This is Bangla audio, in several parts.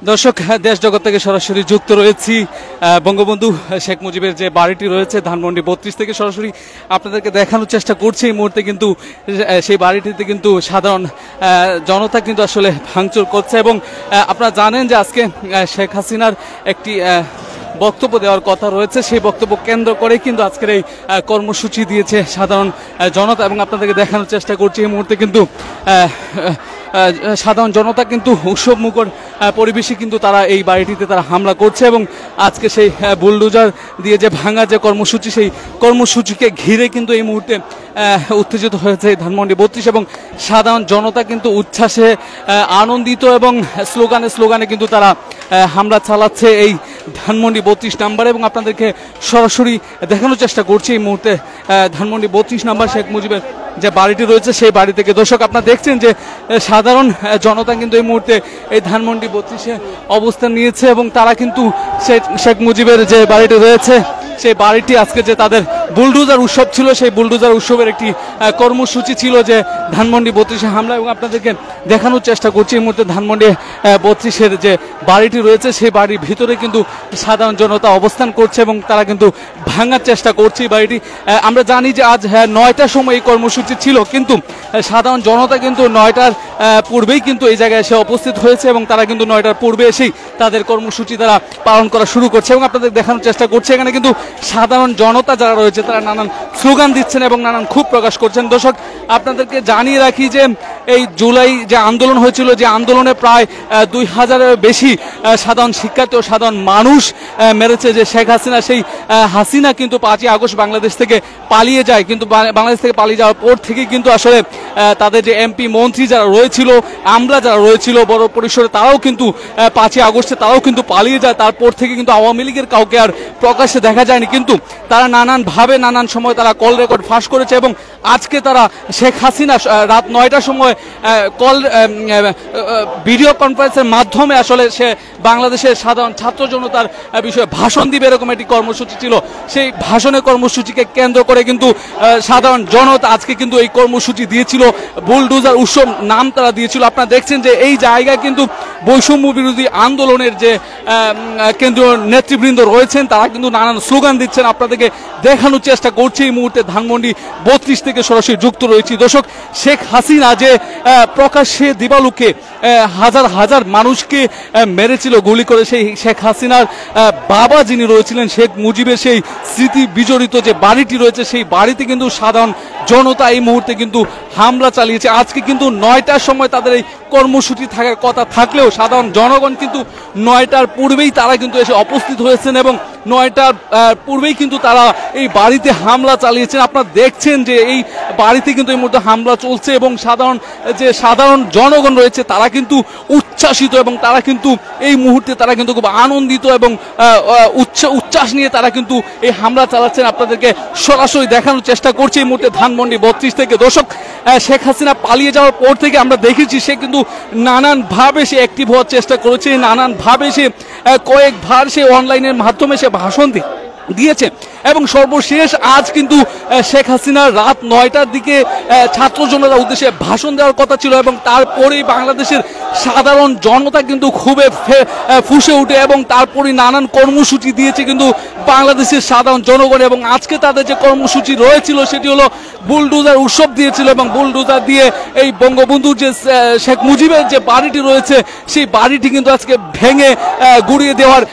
দর্শক দেশ জগৎ থেকে সরাসরি যুক্ত রয়েছি বঙ্গবন্ধু শেখ মুজিবের যে বাড়িটি রয়েছে ধানমন্ডি ৩২ থেকে সরাসরি আপনাদেরকে দেখানোর চেষ্টা করছি। এই মুহূর্তে কিন্তু সেই বাড়িটিতে কিন্তু সাধারণ জনতা কিন্তু আসলে ভাঙচুর করছে এবং আপনারা জানেন যে আজকে শেখ হাসিনার একটি বক্তব্য দেওয়ার কথা রয়েছে, সেই বক্তব্য কেন্দ্র করে কিন্তু আজকের এই কর্মসূচি দিয়েছে সাধারণ জনতা এবং আপনাদেরকে দেখানোর চেষ্টা করছি। এই মুহূর্তে কিন্তু সাধারণ জনতা কিন্তু উৎসব মুখর পরিবেশে কিন্তু তারা এই বাড়িটিতে তারা হামলা করছে এবং আজকে সেই বুলডোজার দিয়ে যে ভাঙা যে কর্মসূচি, সেই কর্মসূচিকে ঘিরে কিন্তু এই মুহূর্তে উত্তেজিত হয়েছে ধানমন্ডি ৩২ এবং সাধারণ জনতা কিন্তু উচ্ছ্বাসে আনন্দিত এবং স্লোগানে কিন্তু তারা হামলা চালাচ্ছে এই ধানমন্ডি ৩২ নাম্বার এবং আপনাদেরকে সরাসরি দেখানোর চেষ্টা করছি এই মুহূর্তে ধানমন্ডি ৩২ নাম্বার শেখ মুজিবের যে বাড়িটি রয়েছে সেই বাড়ি থেকে। দর্শক আপনারা দেখছেন যে সাধারণ জনতা কিন্তু এই মুহূর্তে এই ধানমন্ডি ৩২-এ অবস্থান নিয়েছে এবং তারা কিন্তু শেখ মুজিবের যে বাড়িটি রয়েছে সেই বাড়িটি আজকে যে তাদের বুলডোজার উৎসব ছিল, সেই বুলডোজার উৎসবের একটি কর্মসূচি ছিল যে ধানমন্ডি ৩২-এ হামলা এবং আপনাদেরকে দেখানোর চেষ্টা করছি এই মুহূর্তে ধানমন্ডি ৩২-এর যে বাড়িটি রয়েছে সেই বাড়ির ভিতরে কিন্তু সাধারণ জনতা অবস্থান করছে এবং তারা কিন্তু ভাঙার চেষ্টা করছে এই বাড়িটি। আমরা জানি যে আজ ৯টার সময় এই কর্মসূচি ছিল, কিন্তু সাধারণ জনতা কিন্তু ৯টার পূর্বেই কিন্তু এই জায়গায় এসে উপস্থিত হয়েছে এবং তারা কিন্তু ৯টার পূর্বে এসেই তাদের কর্মসূচি তারা পালন করা শুরু করছে এবং আপনাদের দেখানোর চেষ্টা করছে এখানে কিন্তু সাধারণ জনতা যারা রয়েছে তারা নানান স্লোগান দিচ্ছেন এবং নানান ক্ষোভ প্রকাশ করছেন। দর্শক আপনাদেরকে জানিয়ে রাখি যে এই জুলাই যে আন্দোলন হয়েছিল, যে আন্দোলনে প্রায় ২,০০০-এর বেশি সাধারণ শিক্ষার্থী ও সাধারণ মানুষ মেরেছে যে শেখ হাসিনা, সেই হাসিনা কিন্তু ৫ই আগস্ট বাংলাদেশ থেকে পালিয়ে যায়, কিন্তু বাংলাদেশ থেকে পালিয়ে যাওয়ার পর থেকে কিন্তু আসলে তাদের যে এমপি মন্ত্রী যারা রয়েছিল, আমলা যারা রয়েছিল বড় পরিসরে, তারাও কিন্তু ৫ই আগস্টে তারাও কিন্তু পালিয়ে যায়। তারপর থেকে কিন্তু আওয়ামী লীগের কাউকে আর প্রকাশ্যে দেখা যায়নি, কিন্তু তারা নানানভাবে নানান সময় তারা কল রেকর্ড ফাঁস করেছে এবং আজকে তারা শেখ হাসিনা রাত ৯টার সময় ভিডিও কনফারেন্সের মাধ্যমে আসলে সে বাংলাদেশের সাধারণ ছাত্র জনতার বিষয়ে ভাষণ দিবে এরকম একটি কর্মসূচি ছিল। সেই ভাষণের কর্মসূচিকে কেন্দ্র করে কিন্তু সাধারণ জনতা আজকে কিন্তু এই কর্মসূচি দিয়েছিল, বুলডোজার উৎসব নাম তারা দিয়েছিল। আপনারা দেখছেন যে এই জায়গায় কিন্তু বৈষম্য বিরোধী আন্দোলনের যে কেন্দ্রীয় নেতৃবৃন্দ রয়েছেন তারা কিন্তু নানান স্লোগান দিচ্ছেন। আপনাদেরকে দেখানোর চেষ্টা করছি এই মুহূর্তে ধানমন্ডি ৩২ থেকে সরাসরি যুক্ত রয়েছি। দর্শক শেখ হাসিনা যে প্রকাশ্যে দিবালুকে হাজার হাজার মানুষকে মেরেছিল গুলি করে, সেই শেখ হাসিনার বাবা যিনি রয়েছিলেন শেখ মুজিবের সেই স্মৃতি বিজড়িত যে বাড়িটি রয়েছে সেই বাড়িতে কিন্তু সাধারণ জনতা এই মুহূর্তে কিন্তু হামলা চালিয়েছে। আজকে কিন্তু ৯টার সময় তাদের এই কর্মসূচি থাকার কথা থাকলেও সাধারণ জনগণ কিন্তু ৯টার পূর্বেই তারা কিন্তু এসে উপস্থিত হয়েছেন এবং ৯টার পূর্বেই কিন্তু তারা এই বাড়িতে হামলা চালিয়েছেন। আপনারা দেখছেন যে এই বাড়িতে কিন্তু এই মুহূর্তে হামলা চলছে এবং সাধারণ জনগণ রয়েছে তারা কিন্তু উচ্ছ্বাসিত এবং তারা কিন্তু এই মুহূর্তে তারা কিন্তু খুব আনন্দিত এবং উচ্ছ্বাস নিয়ে তারা কিন্তু এই হামলা চালাচ্ছেন। আপনাদেরকে সরাসরি দেখানোর চেষ্টা করছি এই মুহূর্তে ধানমন্ডি ৩২ থেকে। দর্শক শেখ হাসিনা পালিয়ে যাওয়ার পর থেকে আমরা দেখেছি সে কিন্তু নানানভাবে সে অ্যাক্টিভ হওয়ার চেষ্টা করেছে, নানানভাবে সে কয়েকবার সে অনলাইনের মাধ্যমে সে ভাষণ দিয়েছে এবং সর্বশেষ আজ কিন্তু শেখ হাসিনা রাত ৯টার দিকে ছাত্র জনতার উদ্দেশ্যে ভাষণ দেওয়ার কথা ছিল এবং তারপরেই বাংলাদেশের সাধারণ জনতা কিন্তু খুবই ফুঁসে উঠে এবং তারপরেই নানান কর্মসূচি দিয়েছে কিন্তু বাংলাদেশের সাধারণ জনগণ এবং আজকে তাদের যে কর্মসূচি রয়েছিল সেটি হলো বুলডোজার উৎসব দিয়েছিল এবং বুলডোজার দিয়ে এই বঙ্গবন্ধুর যে শেখ মুজিবের যে বাড়িটি রয়েছে সেই বাড়িটি কিন্তু আজকে ভেঙে গুড়িয়ে দেওয়ার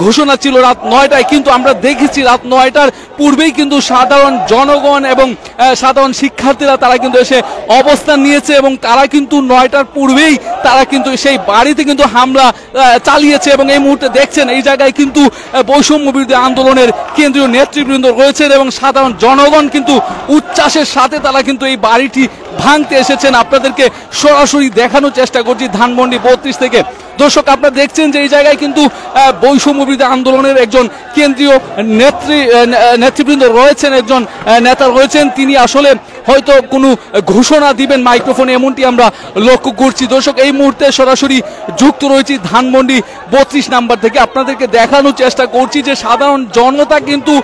ঘোষণা ছিল রাত ৯টায়, কিন্তু আমরা দেখেছি রাত ৯টার পূর্বেই কিন্তু সাধারণ জনগণ এবং সাধারণ শিক্ষার্থীরা তারা কিন্তু এসে অবস্থান নিয়েছে এবং তারা কিন্তু ৯টার পূর্বেই তারা কিন্তু সেই বাড়িতে কিন্তু হামলা চালিয়েছে এবং এই মুহূর্তে দেখছেন এই জায়গায় কিন্তু বৈষম্য বিরোধী আন্দোলনের কেন্দ্রীয় নেতৃবৃন্দ রয়েছেন এবং সাধারণ জনগণ কিন্তু উচ্ছ্বাসের সাথে তারা কিন্তু এই বাড়িটি ভাঙতে এসেছেন। আপনাদেরকে সরাসরি দেখানোর চেষ্টা করছি ধানমন্ডি ৩২ থেকে। দর্শক আপনারা দেখছেন যে এই জায়গায় কিন্তু বৈষম্য বিরোধী আন্দোলনের একজন কেন্দ্রীয় নেতৃবৃন্দ রয়েছেন, একজন নেতা রয়েছেন, তিনি আসলে হয়তো কোনো ঘোষণা দিবেন মাইক্রোফোনে এমনটি আমরা লক্ষ্য করছি। দর্শক এই মুহূর্তে সরাসরি যুক্ত রয়েছি ধানমন্ডি ৩২ নাম্বার থেকে। আপনাদেরকে দেখানোর চেষ্টা করছি যে সাধারণ জনতা কিন্তু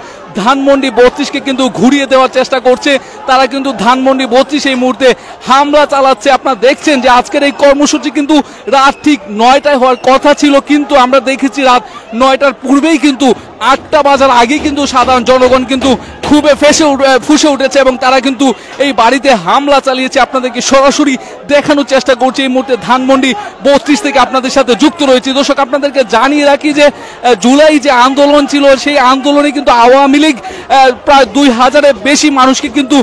ধানমন্ডি 32কে কিন্তু ঘুরিয়ে দেওয়ার চেষ্টা করছে। তারা কিন্তু ধানমন্ডি 32 এই মুহূর্তে হামলা চালাচ্ছে। আপনারা দেখছেন যে আজকের এই কর্মসূচি কিন্তু রাত ঠিক 9টায় হওয়ার কথা ছিল, কিন্তু আমরা দেখেছি রাত 9টার পূর্বেই কিন্তু 8টা বাজার আগেই কিন্তু সাধারণ জনগণ কিন্তু খুবই ফুঁসে উঠেছে এবং তারা কিন্তু এই বাড়িতে হামলা চালিয়েছে। আপনাদেরকে সরাসরি দেখানোর চেষ্টা করছি এই মুহূর্তে ধানমন্ডি 32 থেকে আপনাদের সাথে যুক্ত রয়েছে। দর্শক, আপনাদেরকে জানিয়ে রাখি যে জুলাই যে আন্দোলন ছিল সেই আন্দোলনে কিন্তু আওয়ামী লীগ প্রায় 2000-এর বেশি মানুষকে কিন্তু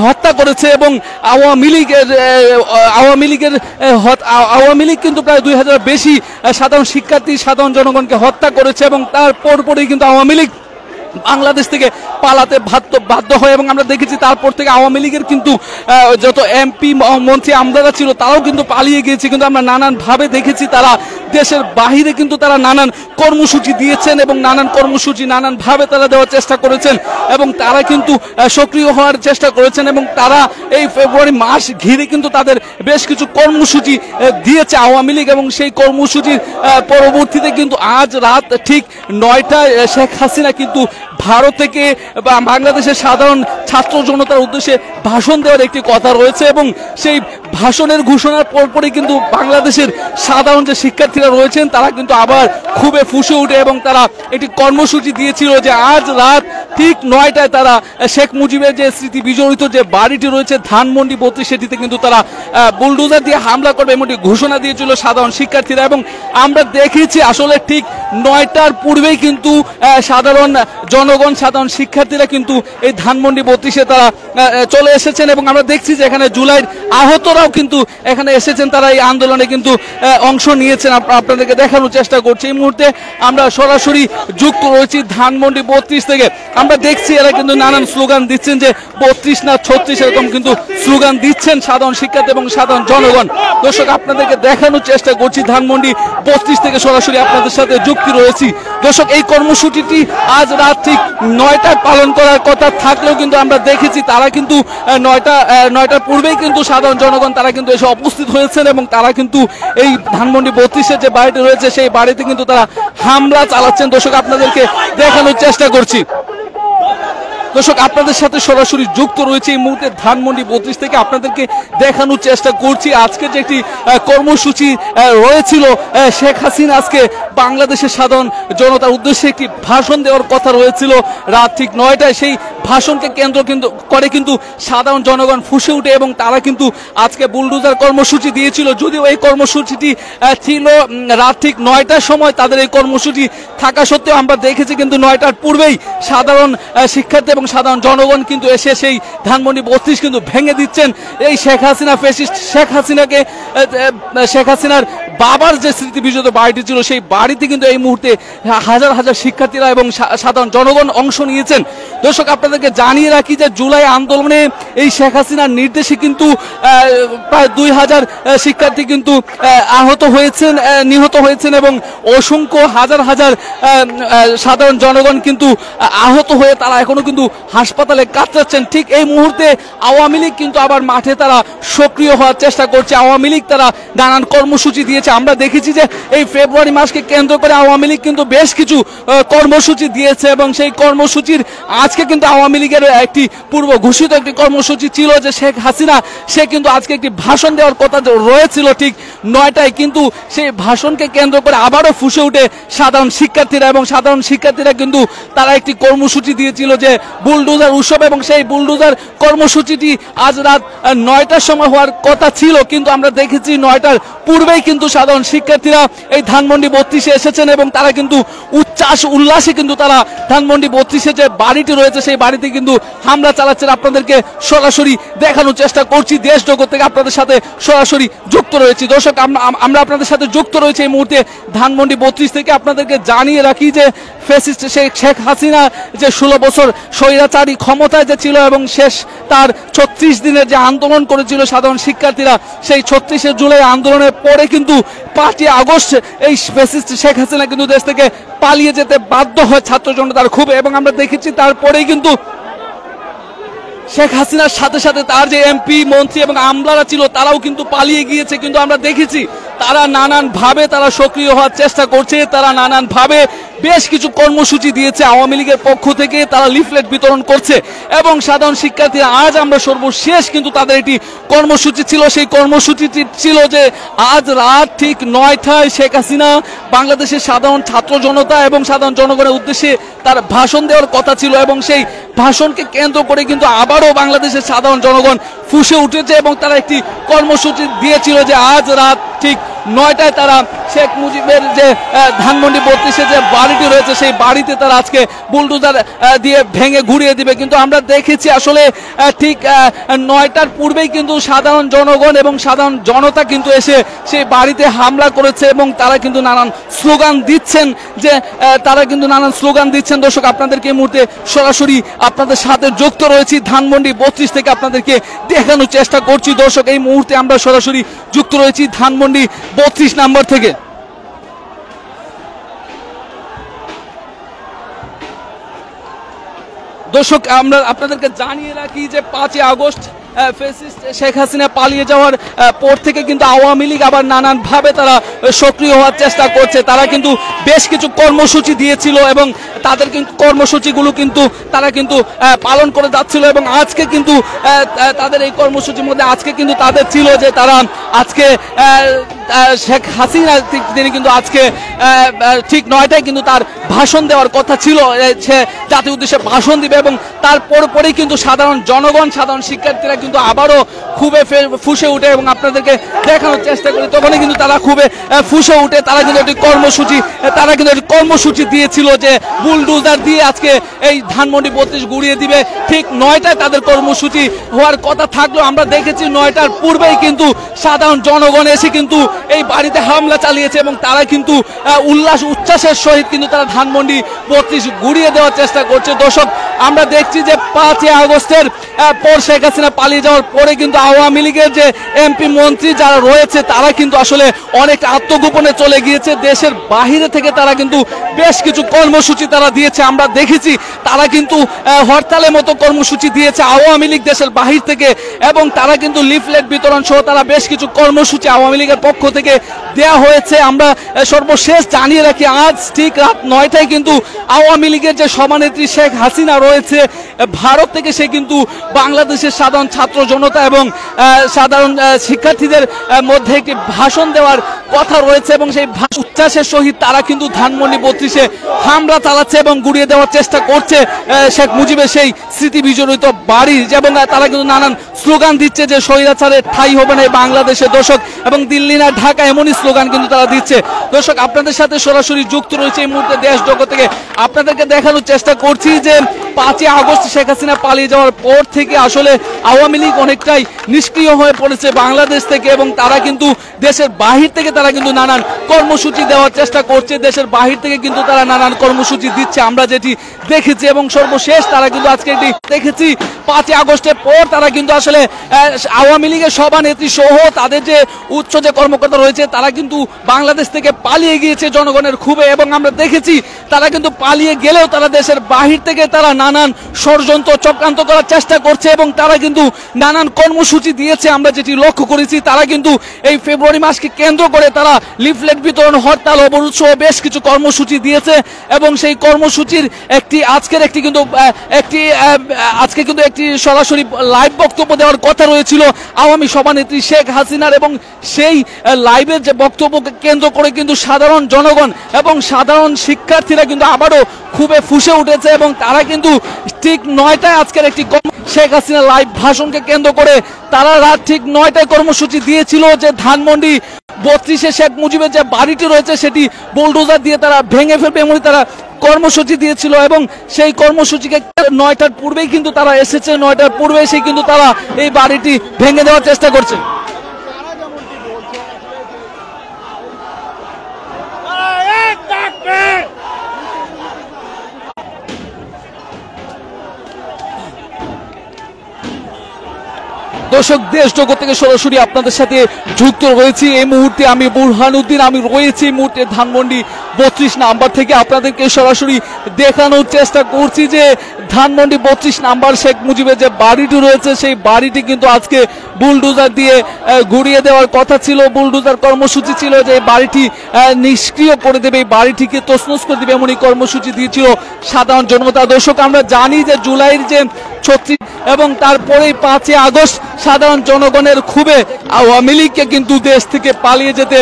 হত্যা করেছে এবং আওয়ামী লীগ কিন্তু প্রায় 2000-এর বেশি সাধারণ শিক্ষার্থী সাধারণ জনগণকে হত্যা করেছে এবং তার পরপরই কিন্তু আওয়ামী লীগ বাংলাদেশ থেকে পালাতে বাধ্য হয় এবং আমরা দেখেছি তারপর থেকে আওয়ামী লীগের কিন্তু যত এমপি মন্ত্রী আমলারা ছিল তারাও কিন্তু পালিয়ে গিয়েছে। কিন্তু আমরা নানানভাবে দেখেছি তারা দেশের বাহিরে কিন্তু তারা নানান কর্মসূচি দিয়েছেন এবং নানান কর্মসূচি নানানভাবে তারা দেওয়ার চেষ্টা করেছেন এবং তারা কিন্তু সক্রিয় হওয়ার চেষ্টা করেছেন এবং তারা এই ফেব্রুয়ারি মাস ঘিরে কিন্তু তাদের বেশ কিছু কর্মসূচি দিয়েছে আওয়ামী লীগ এবং সেই কর্মসূচির পরবর্তীতে কিন্তু আজ রাত ঠিক 9টায় শেখ হাসিনা কিন্তু ভারত থেকে বাংলাদেশের সাধারণ ছাত্র জনতার উদ্দেশ্যে ভাষণ দেওয়ার একটি কথা রয়েছে এবং সেই ভাষণের ঘোষণার পরপরই কিন্তু বাংলাদেশের সাধারণ যে শিক্ষার্থীরা রয়েছেন তারা কিন্তু আবার খুবই ফুঁসে উঠে এবং তারা একটি কর্মসূচি দিয়েছিল যে আজ রাত ঠিক 9টায় তারা শেখ মুজিবের যে স্মৃতি বিজড়িত যে বাড়িটি রয়েছে ধানমন্ডি 32 সেটিতে কিন্তু তারা বুলডোজার দিয়ে হামলা করবে এমনটি ঘোষণা দিয়েছিল সাধারণ শিক্ষার্থীরা এবং আমরা দেখেছি আসলে ঠিক 9টার পূর্বেই কিন্তু সাধারণ জনগণ সাধারণ শিক্ষার্থীরা কিন্তু এই ধানমন্ডি 32-এ তারা চলে এসেছেন এবং আমরা দেখছি যে এখানে জুলাইয়ের আহতরাও কিন্তু এখানে এসেছেন, তারা এই আন্দোলনে কিন্তু অংশ নিয়েছেন। আপনাদেরকে দেখানোর চেষ্টা করছি এই মুহূর্তে আমরা সরাসরি যুক্ত রয়েছি ধানমন্ডি 32 থেকে। আমরা দেখছি এরা কিন্তু নানান স্লোগান দিচ্ছেন যে 32 না 36 এরকম কিন্তু স্লোগান দিচ্ছেন সাধারণ শিক্ষার্থী এবং সাধারণ জনগণ। দর্শক, আপনাদেরকে দেখানোর চেষ্টা করছি ধানমন্ডি 32 থেকে সরাসরি আপনাদের সাথে যুক্তি রয়েছি। দর্শক, এই কর্মসূচিটি আজ রাত ঠিক 9টায় পালন করার কথা থাকলেও কিন্তু আমরা দেখেছি তারা কিন্তু 9টার পূর্বেই কিন্তু সাধারণ জনগণ তারা কিন্তু এসে উপস্থিত হয়েছেন এবং তারা কিন্তু এই ধানমন্ডি 32-এর যে বাড়িটি রয়েছে সেই বাড়িতে কিন্তু তারা হামলা চালাচ্ছেন। দর্শক, আপনাদেরকে দেখানোর চেষ্টা করছি। দর্শক, আপনাদের সাথে সরাসরি যুক্ত রয়েছে এই মুহূর্তে ধানমন্ডি 32 থেকে আপনাদেরকে দেখানোর চেষ্টা করছি আজকে যে একটি কর্মসূচি রয়েছিল। শেখ হাসিনা আজকে বাংলাদেশের সাধারণ জনতার উদ্দেশ্যে একটি ভাষণ দেওয়ার কথা রয়েছিল রাত ঠিক 9টায়। সেই ভাষণকে কেন্দ্র করে কিন্তু সাধারণ জনগণ ফুঁসে উঠে এবং তারা কিন্তু আজকে বুলডোজার কর্মসূচি দিয়েছিল। যদিও এই কর্মসূচিটি ছিল রাত ঠিক 9টার সময় তাদের এই কর্মসূচি থাকা সত্ত্বেও আমরা দেখেছি কিন্তু 9টার পূর্বেই সাধারণ শিক্ষার্থী এবং সাধারণ জনগণ কিন্তু এসে সেই ধানমন্ডি 32 কিন্তু ভেঙে দিচ্ছেন। এই শেখ হাসিনা ফ্যাসিস্ট শেখ হাসিনার বাবার যে স্মৃতি বিজড়িত বাড়িটি ছিল সেই বাড়িতে কিন্তু এই মুহূর্তে হাজার হাজার শিক্ষার্থীরা এবং সাধারণ জনগণ অংশ নিয়েছেন। দর্শক, আপনাদেরকে জানিয়ে রাখি যে জুলাই আন্দোলনে এই শেখ হাসিনার নির্দেশে কিন্তু প্রায় 2000 শিক্ষার্থী কিন্তু নিহত হয়েছেন এবং অসংখ্য হাজার হাজার সাধারণ জনগণ কিন্তু আহত হয়ে তারা এখনো কিন্তু হাসপাতালে কাতরাচ্ছেন। ঠিক এই মুহূর্তে আওয়ামী লীগ কিন্তু আবার মাঠে তারা সক্রিয় হওয়ার চেষ্টা করছে। আওয়ামী লীগ তারা নানান কর্মসূচি দিয়েছে। আমরা দেখেছি যে এই ফেব্রুয়ারি মাসকে কেন্দ্র করে আওয়ামী লীগ কিন্তু বেশ কিছু কর্মসূচি দিয়েছে এবং সেই কর্মসূচির আজকে কিন্তু আওয়ামী লীগের একটি পূর্ব ঘোষিত একটি কর্মসূচি ছিল যে শেখ হাসিনা সে কিন্তু আজকে একটি ভাষণ দেওয়ার কথা রয়েছিল ঠিক 9টায়, কিন্তু সেই ভাষণকে কেন্দ্র করে আবারও ফুঁসে উঠে সাধারণ শিক্ষার্থীরা এবং সাধারণ শিক্ষার্থীরা কিন্তু তারা একটি কর্মসূচি দিয়েছিল যে বুলডোজার উৎসব এবং সেই বুলডোজার কর্মসূচিটি আজ রাত 9টার সময় হওয়ার কথা ছিল, কিন্তু আমরা দেখেছি 9টার পূর্বেই কিন্তু সাধারণ শিক্ষার্থীরা এই ধানমন্ডি 32-এ এসেছেন এবং তারা কিন্তু উল্লাসে কিন্তু তারা ধানমন্ডি 32-এ যে বাড়িটি রয়েছে সেই বাড়িতে কিন্তু হামলা চালাচ্ছেন। আপনাদেরকে সরাসরি দেখানোর চেষ্টা করছি দেশ জগৎ থেকে আপনাদের সাথে সরাসরি যুক্ত রয়েছি। দর্শক, আমরা আপনাদের সাথে যুক্ত রয়েছে এই মুহূর্তে ধানমন্ডি 32 থেকে। আপনাদেরকে জানিয়ে রাখি যে ফ্যাসিস্ট শেখ হাসিনা যে 16 বছর স্বৈরাচারী ক্ষমতায় যে ছিল এবং শেষ তার 36 দিনের যে আন্দোলন করেছিল সাধারণ শিক্ষার্থীরা, সেই 36শে জুলাই আন্দোলনের পরে কিন্তু 5ই আগস্ট এই ফ্যাসিস্ট শেখ হাসিনা কিন্তু দেশ থেকে পালিয়ে যেতে বাধ্য হয় ছাত্র জনতার ক্ষোভে এবং আমরা দেখেছি তারপরেই কিন্তু শেখ হাসিনার সাথে সাথে তার যে এমপি মন্ত্রী এবং আমলারা ছিল তারাও কিন্তু পালিয়ে গিয়েছে। কিন্তু আমরা দেখেছি তারা নানানভাবে তারা সক্রিয় হওয়ার চেষ্টা করছে, তারা নানানভাবে বেশ কিছু কর্মসূচি দিয়েছে আওয়ামী লীগের পক্ষ থেকে, তারা লিফলেট বিতরণ করছে এবং সাধারণ শিক্ষার্থীরা আজ আমরা সর্বশেষ কিন্তু তাদের একটি কর্মসূচি ছিল, সেই কর্মসূচিটি ছিল যে আজ রাত ঠিক 9টায় শেখ হাসিনা বাংলাদেশের সাধারণ ছাত্র জনতা এবং সাধারণ জনগণের উদ্দেশ্যে তার ভাষণ দেওয়ার কথা ছিল এবং সেই ভাষণকে কেন্দ্র করে কিন্তু আবারও বাংলাদেশের সাধারণ জনগণ ফুঁসে উঠেছে এবং তারা একটি কর্মসূচি দিয়েছিল যে আজ রাত ঠিক 9টায় তারা শেখ মুজিবের যে ধানমন্ডি 32-এ যে বাড়িটি রয়েছে সেই বাড়িতে তারা আজকে বুলডোজার দিয়ে ভেঙে ঘুরিয়ে দিবে। কিন্তু আমরা দেখেছি আসলে ঠিক 9টার পূর্বেই কিন্তু সাধারণ জনগণ এবং সাধারণ জনতা কিন্তু এসে সেই বাড়িতে হামলা করেছে এবং তারা কিন্তু নানান স্লোগান দিচ্ছেন দর্শক আপনাদেরকে এই মুহূর্তে সরাসরি আপনাদের সাথে যুক্ত রয়েছি ধানমন্ডি 32 থেকে আপনাদেরকে দেখানোর চেষ্টা করছি। দর্শক এই মুহূর্তে আমরা সরাসরি যুক্ত রয়েছি ধানমন্ডি 32 নম্বর থেকে। দর্শক আমরা আপনাদেরকে জানিয়ে রাখি যে 5ই আগস্ট ফ্যাসিস্ট শেখ হাসিনা পালিয়ে যাওয়ার পর থেকে কিন্তু আওয়ামী লীগ আবার নানানভাবে তারা সক্রিয় হওয়ার চেষ্টা করছে। তারা কিন্তু বেশ কিছু কর্মসূচি দিয়েছিল এবং তাদের কিন্তু কর্মসূচিগুলো কিন্তু তারা কিন্তু পালন করে যাচ্ছিল এবং আজকে কিন্তু তাদের এই কর্মসূচির মধ্যে আজকে কিন্তু তাদের ছিল যে তারা আজকে শেখ হাসিনা তিনি কিন্তু আজকে ঠিক 9টায় কিন্তু তার ভাষণ দেওয়ার কথা ছিল, সে জাতীয় উদ্দেশ্যে ভাষণ দিবে এবং তারপর পরেই কিন্তু সাধারণ জনগণ সাধারণ শিক্ষার্থীরা কিন্তু আবারও খুবই ফুঁসে উঠে এবং আপনাদেরকে দেখানোর চেষ্টা করি তখনই কিন্তু তারা খুবই ফুঁসে উঠে তারা কিন্তু একটি কর্মসূচি দিয়েছিল যে বুলডোজার দিয়ে আজকে এই ধানমন্ডি 32 গুড়িয়ে দিবে। ঠিক 9টায় তাদের কর্মসূচি হওয়ার কথা থাকলেও আমরা দেখেছি 9টার পূর্বেই কিন্তু সাধারণ জনগণ এসে কিন্তু এই বাড়িতে হামলা চালিয়েছে এবং তারা কিন্তু উচ্ছ্বাসের সহিত কিন্তু তারা ধানমন্ডি 32 গুড়িয়ে দেওয়ার চেষ্টা করছে। দর্শক আমরা দেখছি যে 5ই আগস্টের পর শেখ হাসিনা পালিয়ে যাওয়ার পরে কিন্তু আওয়ামী লীগের যে এমপি মন্ত্রী যারা রয়েছে তারা কিন্তু আসলে অনেক আত্মগোপনে চলে গিয়েছে, দেশের বাহিরে থেকে তারা কিন্তু বেশ কিছু কর্মসূচি তারা দিয়েছে। আমরা দেখেছি তারা কিন্তু হরতালের মতো কর্মসূচি দিয়েছে আওয়ামী লীগ দেশের বাহির থেকে এবং তারা কিন্তু লিফলেট বিতরণ সহ তারা বেশ কিছু কর্মসূচি আওয়ামী লীগের পক্ষ থেকে দেয়া হয়েছে। আমরা সর্বশেষ জানিয়ে রাখি আজ ঠিক রাত 9টায় কিন্তু আওয়ামী লীগের যে সভানেত্রী শেখ হাসিনা রয়েছে ভারত থেকে সে কিন্তু বাংলাদেশের সাধারণ ছাত্র জনতা এবং সাধারণ শিক্ষার্থীদের মধ্যে একটি ভাষণ দেওয়ার কথা রয়েছে এবং সেই উচ্ছ্বাসের সহিত তারা কিন্তু ধানমন্ডি 32-এ হামলা চালাচ্ছে এবং গুড়িয়ে দেওয়ার চেষ্টা করছে শেখ মুজিবের সেই স্মৃতি বিজড়িত বাড়ি এবং তারা কিন্তু নানান স্লোগান দিচ্ছে যে স্বৈরাচারের ঠাঁই হবে না এই বাংলাদেশে। দর্শক এবং দিল্লি না ঢাকা এমনই স্লোগান কিন্তু তারা দিচ্ছে। দর্শক আপনাদের সাথে সরাসরি যুক্ত রয়েছে এই মুহূর্তে দেশ জগৎ থেকে আপনাদেরকে দেখানোর চেষ্টা করছি যে 5ই আগস্ট শেখ হাসিনা পালিয়ে যাওয়ার পর থেকে আসলে আওয়ামী লীগ অনেকটাই নিষ্ক্রিয় হয়ে পড়েছে বাংলাদেশ থেকে এবং তারা কিন্তু দেশের বাহির থেকে তারা কিন্তু নানান কর্মসূচি দেওয়ার চেষ্টা করছে, দেশের বাহির থেকে কিন্তু তারা নানান কর্মসূচি দিচ্ছে আমরা যেটি দেখেছি এবং সর্বশেষ তারা কিন্তু আজকে এটি দেখেছি 5ই আগস্টের পর তারা কিন্তু আসলে আওয়ামী লীগের সভানেত্রী সহ তাদের যে উচ্চ যে কর্মকর্তা রয়েছে তারা কিন্তু বাংলাদেশ থেকে পালিয়ে গিয়েছে জনগণের ক্ষোভে এবং আমরা দেখেছি তারা কিন্তু পালিয়ে গেলেও তারা দেশের বাহির থেকে তারা নানান ষড়যন্ত্র চক্রান্ত করার চেষ্টা করছে এবং তারা কিন্তু নানান কর্মসূচি দিয়েছে আমরা যেটি লক্ষ্য করেছি। তারা কিন্তু এই ফেব্রুয়ারি মাসকে কেন্দ্র করে তারা লিফলেট বিতরণ হরতাল অবরোধ সহ বেশ কিছু কর্মসূচি দিয়েছে এবং সেই কর্মসূচির আজকে কিন্তু একটি সরাসরি লাইভ বক্তব্য দেওয়ার কথা রয়েছিল আওয়ামী সভানেত্রী শেখ হাসিনার এবং সেই লাইভের যে বক্তব্যকে কেন্দ্র করে কিন্তু সাধারণ জনগণ এবং সাধারণ শিক্ষার্থীরা কিন্তু আবারও খুবই ফুঁসে উঠেছে এবং তারা কিন্তু ঠিক 9টায় আজকের একটি শেখ হাসিনা লাইভ ভাষণকে কেন্দ্র করে তারা রাত ঠিক 9টায় কর্মসূচি দিয়েছিল যে ধানমন্ডি 32-এ শেখ মুজিবের যে বাড়িটি রয়েছে সেটি বুলডোজার দিয়ে তারা ভেঙে ফেলবে এমনই তারা কর্মসূচি দিয়েছিল এবং সেই কর্মসূচিকে 9টার পূর্বেই কিন্তু তারা এসেছে, 9টার পূর্বে এসে কিন্তু তারা এই বাড়িটি ভেঙে দেওয়ার চেষ্টা করছে। দর্শক, দেশ জগৎ থেকে সরাসরি আপনাদের সাথে যুক্ত রয়েছি এই মুহূর্তে। আমি বুরহানুদ্দিন, আমি রয়েছি এই মুহূর্তে ধানমন্ডি 32 নাম্বার থেকে। আপনাদেরকে সরাসরি দেখানোর চেষ্টা করছি যে ধানমন্ডি 32 নাম্বার শেখ মুজিবের যে বাড়িটি রয়েছে, সেই বাড়িটি কিন্তু আজকে বুলডোজার দিয়ে ঘুরিয়ে দেওয়ার কথা ছিল। বুলডোজার কর্মসূচি ছিল যে এই বাড়িটি নিষ্ক্রিয় করে দেবে, এই বাড়িটিকে তছনছ করে দেবে, এমনই কর্মসূচি দিয়েছিল সাধারণ জনতা। দর্শক, আমরা জানি যে জুলাইয়ের যে 36 এবং তারপরেই 5 আগস্ট সাধারণ জনগণের ক্ষোভে আওয়ামী লীগকে কিন্তু দেশ থেকে পালিয়ে যেতে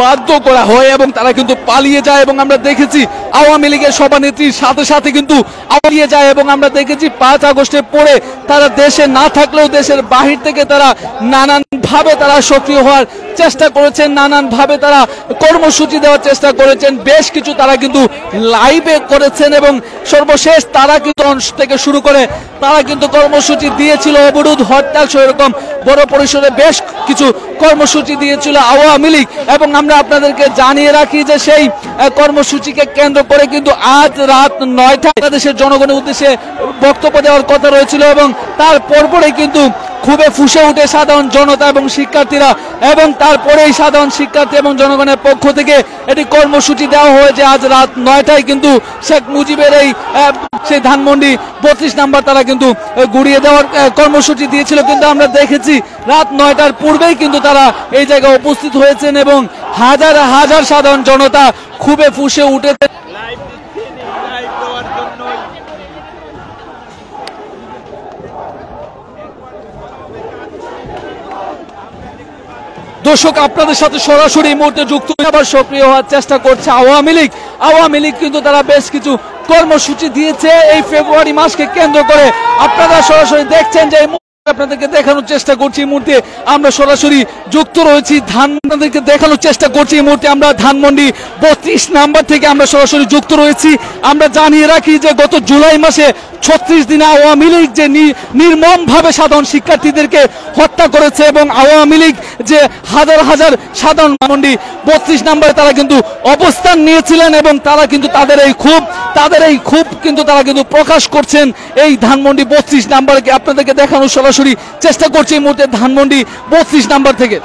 বাধ্য করা হয় এবং তারা কিন্তু পালিয়ে যায়। এবং আমরা দেখেছি আওয়ামী লীগের সভানেত্রীর সাথে সাথে কিন্তু পালিয়ে যায় এবং আমরা দেখেছি 5 আগস্টের পরে তারা দেশে না থাকলেও দেশের বাহির থেকে তারা নানানভাবে তারা সক্রিয় হওয়ার চেষ্টা করেছেন, নানানভাবে তারা কর্মসূচি দেওয়ার চেষ্টা করেছেন। বেশ কিছু তারা কিন্তু লাইভে করেছেন এবং সর্বশেষ তারা কিন্তু অংশ থেকে শুরু করে তারা কিন্তু কর্মসূচি দিয়েছিল, অবরোধ, হরতাল সহ এরকম বড় পরিসরে বেশ কিছু কর্মসূচি দিয়েছিল আওয়ামী লীগ। এবং আমরা আপনাদেরকে জানিয়ে রাখি যে সেই কর্মসূচিকে কেন্দ্র করে কিন্তু আজ রাত 9টায় বাংলাদেশের জনগণের উদ্দেশ্যে বক্তব্য দেওয়ার কথা রয়েছিল এবং তার পরপরেই কিন্তু খুবই ফুঁসে উঠে সাধারণ জনতা এবং শিক্ষার্থীরা এবং তারপরেই সাধারণ শিক্ষার্থী এবং জনগণের পক্ষ থেকে এটি কর্মসূচি দেওয়া হয়েছে আজ রাত 9টায় কিন্তু শেখ মুজিবের এই সেই ধানমন্ডি 32 নাম্বার তারা কিন্তু গুড়িয়ে দেওয়ার কর্মসূচি দিয়েছিল। কিন্তু আমরা দেখেছি রাত 9টার পূর্বেই কিন্তু তারা এই জায়গায় উপস্থিত হয়েছেন এবং হাজার হাজার সাধারণ জনতা খুবই ফুঁসে উঠেছে। দর্শক, আপনাদের সাথে সরাসরি এই মুহূর্তে যুক্ত আবার সক্রিয় হওয়ার চেষ্টা করছে আওয়ামী লীগ। আওয়ামী লীগ কিন্তু তারা বেশ কিছু কর্মসূচি দিয়েছে এই ফেব্রুয়ারি মাসকে কেন্দ্র করে। আপনারা সরাসরি দেখছেন যে আপনাদেরকে দেখানোর চেষ্টা করছি এই মুহূর্তে আমরা সরাসরি যুক্ত রয়েছি আপনাদেরকে দেখানোর চেষ্টা করছি এই মুহূর্তে আমরা ধানমন্ডি 32 নাম্বার থেকে আমরা সরাসরি যুক্ত রয়েছি। আমরা জানিয়ে রাখি যে গত জুলাই মাসে 36 দিনে আওয়ামী লীগ যে নির্মমভাবে সাধারণ শিক্ষার্থীদেরকে হত্যা করেছে এবং আওয়ামী লীগ যে হাজার হাজার সাধারণ ধানমন্ডি 32 নাম্বারে তারা কিন্তু অবস্থান নিয়েছিলেন এবং তারা কিন্তু তাদের এই ক্ষোভ কিন্তু তারা কিন্তু প্রকাশ করছেন এই ধানমন্ডি 32 নাম্বারকে আপনাদেরকে দেখানোর সরাসরি চেষ্টা করছি এই মুহূর্তে ধানমন্ডি 32 নাম্বার থেকে।